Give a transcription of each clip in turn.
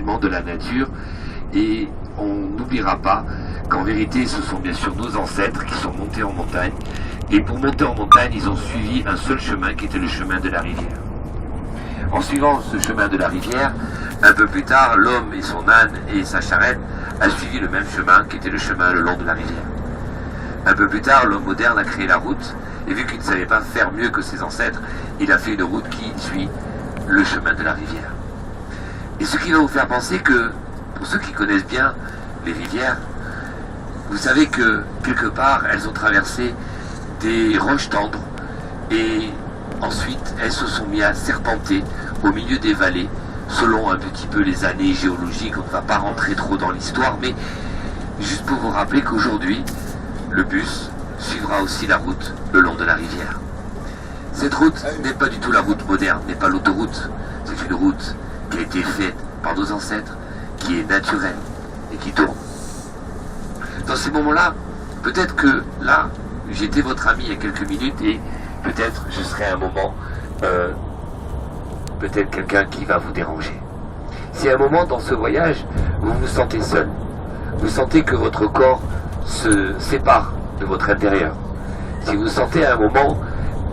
tranquillement de la nature. Et on n'oubliera pas qu'en vérité, ce sont bien sûr nos ancêtres qui sont montés en montagne. Et pour monter en montagne, ils ont suivi un seul chemin qui était le chemin de la rivière. En suivant ce chemin de la rivière, un peu plus tard, l'homme et son âne et sa charrette a suivi le même chemin qui était le chemin le long de la rivière. Un peu plus tard, l'homme moderne a créé la route, et vu qu'il ne savait pas faire mieux que ses ancêtres, il a fait une route qui suit le chemin de la rivière. Et ce qui va vous faire penser que, pour ceux qui connaissent bien les rivières, vous savez que, quelque part, elles ont traversé des roches tendres, et ensuite, elles se sont mises à serpenter au milieu des vallées, selon un petit peu les années géologiques. On ne va pas rentrer trop dans l'histoire, mais juste pour vous rappeler qu'aujourd'hui, le bus suivra aussi la route le long de la rivière. Cette route n'est pas du tout la route moderne, n'est pas l'autoroute. C'est une route qui a été faite par nos ancêtres, qui est naturelle et qui tourne. Dans ces moments-là, peut-être que là, j'étais votre ami il y a quelques minutes et peut-être je serai à un moment, peut-être quelqu'un qui va vous déranger. Si à un moment dans ce voyage, vous vous sentez seul, vous sentez que votre corps se sépare de votre intérieur, si vous sentez à un moment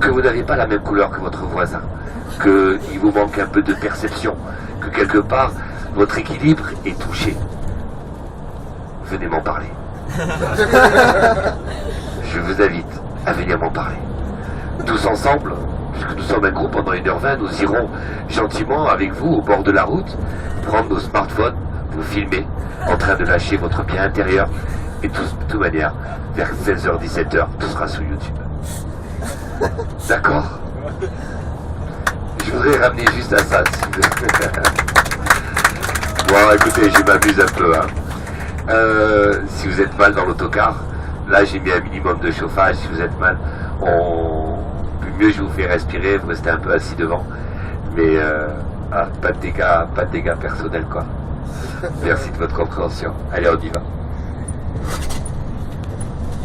que vous n'avez pas la même couleur que votre voisin, qu'il vous manque un peu de perception, que quelque part votre équilibre est touché, venez m'en parler. Je vous invite à venir m'en parler. Tous ensemble, puisque nous sommes un groupe pendant 1h20, nous irons gentiment avec vous au bord de la route, prendre nos smartphones, vous filmer, en train de lâcher votre bien intérieur, et de toute manière, vers 16h, 17h, tout sera sur YouTube. D'accord? Je voudrais ramener juste à ça. Bon, écoutez, je m'amuse un peu. Si vous êtes mal dans l'autocar, là j'ai mis un minimum de chauffage. Si vous êtes mal, mieux je vous fais respirer, vous restez un peu assis devant. Mais pas de dégâts personnels, quoi. Merci de votre compréhension. Allez, on y va.